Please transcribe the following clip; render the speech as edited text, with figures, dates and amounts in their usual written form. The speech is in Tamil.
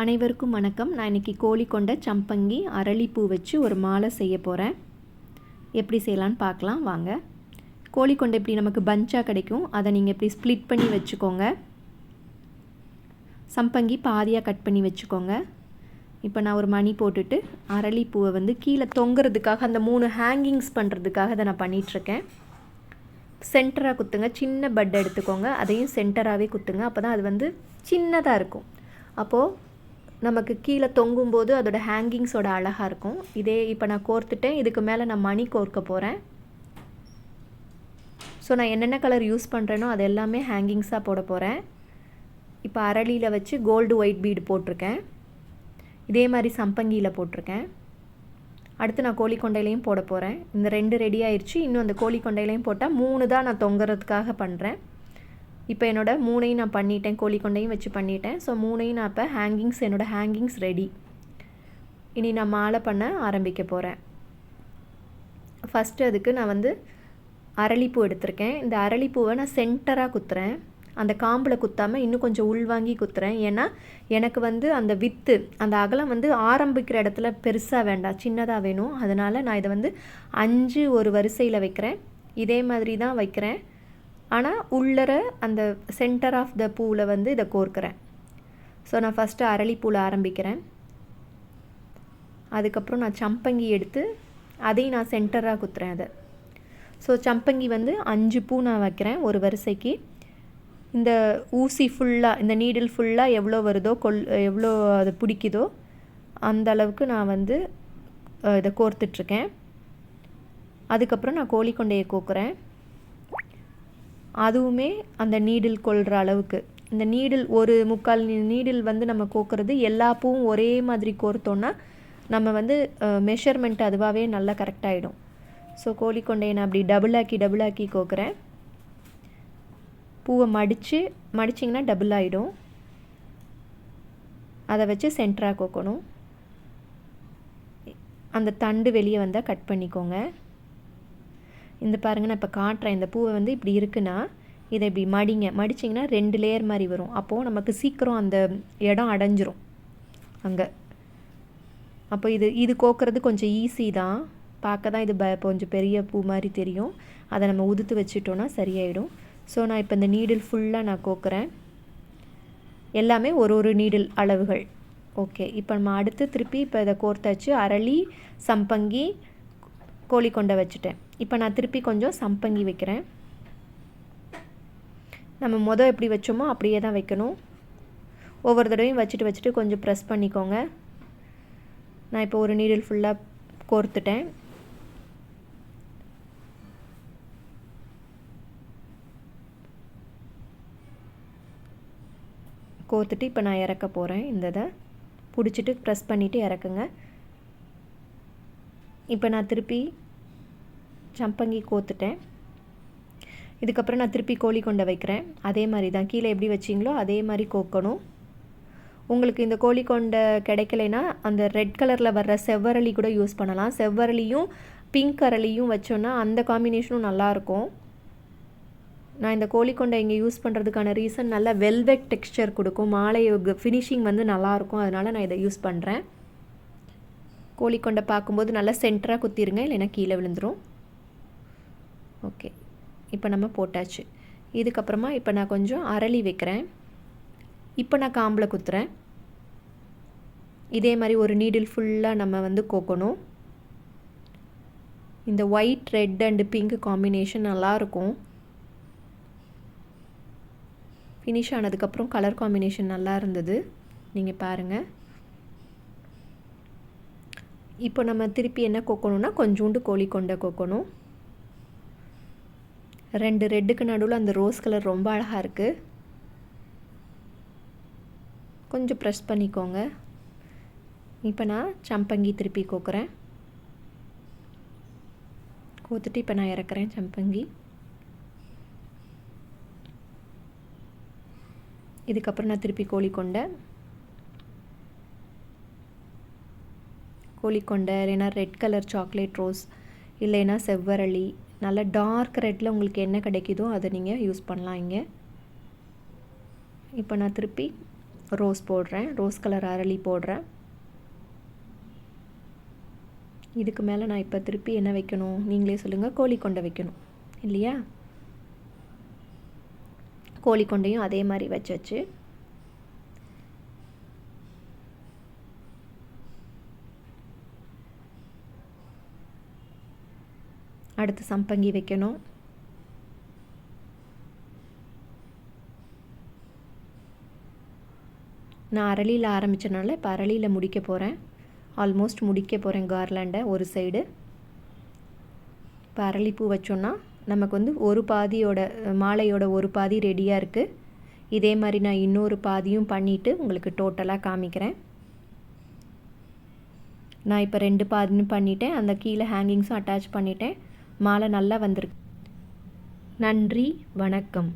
அனைவருக்கும் வணக்கம். நான் இன்றைக்கி கோழிக்கொண்டை, சம்பங்கி, அரளிப்பூ வச்சு ஒரு மாலை செய்ய போகிறேன். எப்படி செய்யலான்னு பார்க்கலாம் வாங்க. கோழிக்கொண்டை இப்படி நமக்கு பஞ்சாக கிடைக்கும். அதை நீங்கள் இப்படி ஸ்ப்ளிட் பண்ணி வச்சுக்கோங்க. சம்பங்கி பாதியாக கட் பண்ணி வச்சுக்கோங்க. இப்போ நான் ஒரு மணி போட்டுட்டு அரளிப்பூவை வந்து கீழே தொங்குறதுக்காக அந்த 3 ஹேங்கிங்ஸ் பண்ணுறதுக்காக அதை நான் பண்ணிகிட்ருக்கேன். சென்டராக குத்துங்க. சின்ன பட் எடுத்துக்கோங்க, அதையும் சென்டராகவே குத்துங்க. அப்போ தான் அது வந்து சின்னதாக இருக்கும். அப்போது நமக்கு கீழே தொங்கும்போது அதோட ஹேங்கிங்ஸோட அழகாக இருக்கும். இதே இப்போ நான் கோர்த்துட்டேன். இதுக்கு மேலே நான் மணி கோர்க்க போகிறேன். ஸோ நான் என்னென்ன கலர் யூஸ் பண்ணுறேனோ அது எல்லாமே ஹேங்கிங்ஸாக போட போகிறேன். இப்போ அரளியில் வச்சு கோல்டு ஒயிட் பீடு போட்டிருக்கேன். இதே மாதிரி சம்பங்கியில் போட்டிருக்கேன். அடுத்து நான் கோழிக்கொண்டையிலையும் போட போகிறேன். இந்த 2 ரெடி ஆயிடுச்சு. இன்னும் அந்த கோழிக்கொண்டையிலையும் போட்டால் 3 தான் நான் தொங்குறதுக்காக பண்ணுறேன். இப்போ என்னோடய 3ஐயும் நான் பண்ணிட்டேன். கோழிக்கொண்டையும் வச்சு பண்ணிட்டேன். ஸோ 3ஐயும் நான் இப்போ என்னோடய ஹேங்கிங்ஸ் ரெடி. இனி நான் மாலை பண்ண ஆரம்பிக்க போகிறேன். ஃபஸ்ட்டு அதுக்கு நான் வந்து அரளிப்பூ எடுத்திருக்கேன். இந்த அரளிப்பூவை நான் சென்டராக குத்துறேன். அந்த காம்பில் குத்தாமல் இன்னும் கொஞ்சம் உள்வாங்கி குத்துறேன். ஏன்னா எனக்கு வந்து அந்த வித்து, அந்த அகலம் வந்து ஆரம்பிக்கிற இடத்துல பெருசாக வேண்டாம், சின்னதாக வேணும். அதனால் நான் இதை வந்து 5 ஒரு வரிசையில் வைக்கிறேன். இதே மாதிரி தான் வைக்கிறேன். ஆனால் உள்ளர அந்த சென்டர் ஆஃப் த பூவில் வந்து இதை கோர்க்கிறேன். ஸோ நான் ஃபஸ்ட்டு அரளிப்பூவில் ஆரம்பிக்கிறேன். அதுக்கப்புறம் நான் சம்பங்கி எடுத்து அதையும் நான் சென்டராக குத்துறேன் அதை. ஸோ சம்பங்கி வந்து 5 பூ நான் வைக்கிறேன் ஒரு வரிசைக்கு. இந்த ஊசி ஃபுல்லாக, இந்த நீடில் ஃபுல்லாக எவ்வளோ வருதோ, எவ்வளோ அது பிடிக்குதோ அந்த அளவுக்கு நான் வந்து இதை கோர்த்துட்ருக்கேன். அதுக்கப்புறம் நான் கோழிக்கொண்டையை கோக்குறேன். அதுவுமே அந்த நீடில் கொள்கிற அளவுக்கு. இந்த நீடில் ஒரு 3/4 நீடில் வந்து நம்ம கோக்கிறது, எல்லா பூவும் ஒரே மாதிரி கோர்த்தோன்னா நம்ம வந்து மெஷர்மெண்ட் அதுவாகவே நல்லா கரெக்டாகிடும். ஸோ கோழிக்கொண்டையை நான் அப்படி டபுளாக்கி கோக்குறேன். பூவை மடிச்சிங்கன்னா டபுள் ஆகிடும். அதை வச்சு சென்டராக கோக்கணும். அந்த தண்டு வெளியே வந்தால் கட் பண்ணிக்கோங்க. இந்த பாருங்கள், நான் இப்போ காட்டுறேன். இந்த பூவை வந்து இப்படி இருக்குன்னா இதை இப்படி மடிச்சிங்கன்னா 2 லேயர் மாதிரி வரும். அப்போது நமக்கு சீக்கிரம் அந்த இடம் அடைஞ்சிரும் அங்கே. அப்போ இது கோக்கிறது கொஞ்சம் ஈஸி தான். பார்க்க தான் இது கொஞ்சம் பெரிய பூ மாதிரி தெரியும். அதை நம்ம உதுத்து வச்சுட்டோன்னா சரியாயிடும். ஸோ நான் இப்போ இந்த நீடில் ஃபுல்லாக நான் கோக்குறேன். எல்லாமே ஒரு நீடில் அளவுகள். ஓகே, இப்போ நம்ம அடுத்து திருப்பி இப்போ இதை கோர்த்தாச்சு. அரளி, சம்பங்கி, கோழிக்கொண்டை வச்சுட்டேன். இப்போ நான் திருப்பி கொஞ்சம் சம்பங்கி வைக்கிறேன். நம்ம எப்படி வச்சோமோ அப்படியே தான் வைக்கணும். ஒவ்வொரு தடவையும் வச்சுட்டு கொஞ்சம் ப்ரெஸ் பண்ணிக்கோங்க. நான் இப்போ ஒரு நீடில் ஃபுல்லாக கோர்த்துட்டேன். கோர்த்துட்டு இப்போ நான் இறக்க போகிறேன். இந்த இதை பிடிச்சிட்டு ப்ரெஸ் பண்ணிவிட்டு இறக்குங்க. இப்போ நான் திருப்பி சம்பங்கி கோத்துட்டேன். இதுக்கப்புறம் நான் திருப்பி கோழிக்கொண்டை வைக்கிறேன். அதே மாதிரி தான் கீழே எப்படி வச்சிங்களோ அதே மாதிரி கோக்கணும். உங்களுக்கு இந்த கோழிக்கொண்டை கிடைக்கலைன்னா அந்த ரெட் கலரில் வர்ற செவ்வரளி கூட யூஸ் பண்ணலாம். செவ்வரளியும் பிங்க் அரளியும் வச்சோன்னா அந்த காம்பினேஷனும் நல்லாயிருக்கும். நான் இந்த கோழிக்கொண்டை இங்கே யூஸ் பண்ணுறதுக்கான ரீசன் நல்லா வெல்வெட் டெக்ஸ்சர் கொடுக்கும். மாலை ஃபினிஷிங் வந்து நல்லாயிருக்கும். அதனால் நான் இதை யூஸ் பண்ணுறேன். கோழிக்கொண்டை பார்க்கும்போது நல்லா சென்டராக குத்திருங்க, இல்லைன்னா கீழே விழுந்துடும். ஓகே, இப்போ நம்ம போட்டாச்சு. இதுக்கப்புறமா இப்போ நான் கொஞ்சம் அரளி வைக்கிறேன். இப்போ நான் காம்பில் குத்துறேன். இதே மாதிரி ஒரு நீடில் ஃபுல்லாக நம்ம வந்து கோக்கணும். இந்த white, red and pink combination நல்லாயிருக்கும். ஃபினிஷ் ஆனதுக்கப்புறம் கலர் காம்பினேஷன் நல்லா இருந்தது, நீங்கள் பாருங்கள். இப்போ நம்ம திருப்பி என்ன கோக்கணும்னா கொஞ்சோண்டு கோழிக்கொண்டை கோக்கணும். 2 ரெட்டுக்கு நடுவில் அந்த ரோஸ் கலர் ரொம்ப அழகாக இருக்குது. கொஞ்சம் ப்ரெஸ் பண்ணிக்கோங்க. இப்போ நான் சம்பங்கி திருப்பி கோக்குறேன். கோத்துட்டு இப்போ நான் இறக்குறேன் சம்பங்கி. இதுக்கப்புறம் நான் திருப்பி கோழிக்கொண்டை இல்லைன்னா ரெட் கலர் சாக்லேட் ரோஸ், இல்லைன்னா செவ்வரளி, நல்ல டார்க் ரெட்டில் உங்களுக்கு என்ன கிடைக்குதோ அதை நீங்கள் யூஸ் பண்ணலாம் இங்கே. இப்போ நான் திருப்பி ரோஸ் போடுறேன், ரோஸ் கலர் அரளி போடுறேன். இதுக்கு மேலே நான் இப்போ திருப்பி என்ன வைக்கணும் நீங்களே சொல்லுங்கள். கோழி கொண்டை வைக்கணும் இல்லையா? கோழி கொண்டையும் அதே மாதிரி வச்சு அடுத்து சம்பங்கி வைக்கணும். நான் அரளியில் ஆரம்பித்தனால இப்போ அரளியில் முடிக்க போகிறேன். ஆல்மோஸ்ட் முடிக்க போகிறேன் கார்லாண்டை ஒரு சைடு. இப்போ அரளிப்பூ வச்சோன்னா நமக்கு வந்து ஒரு பாதியோட மாலையோட ஒரு பாதி ரெடியாக இருக்குது. இதே மாதிரி நான் இன்னொரு பாதியும் பண்ணிவிட்டு உங்களுக்கு டோட்டலாக காமிக்கிறேன். நான் இப்போ 2 பாதியும் பண்ணிட்டேன். அந்த கீழே ஹேங்கிங்ஸும் அட்டாச் பண்ணிட்டேன். மாலை நல்லா வந்திருக்கு. நன்றி, வணக்கம்.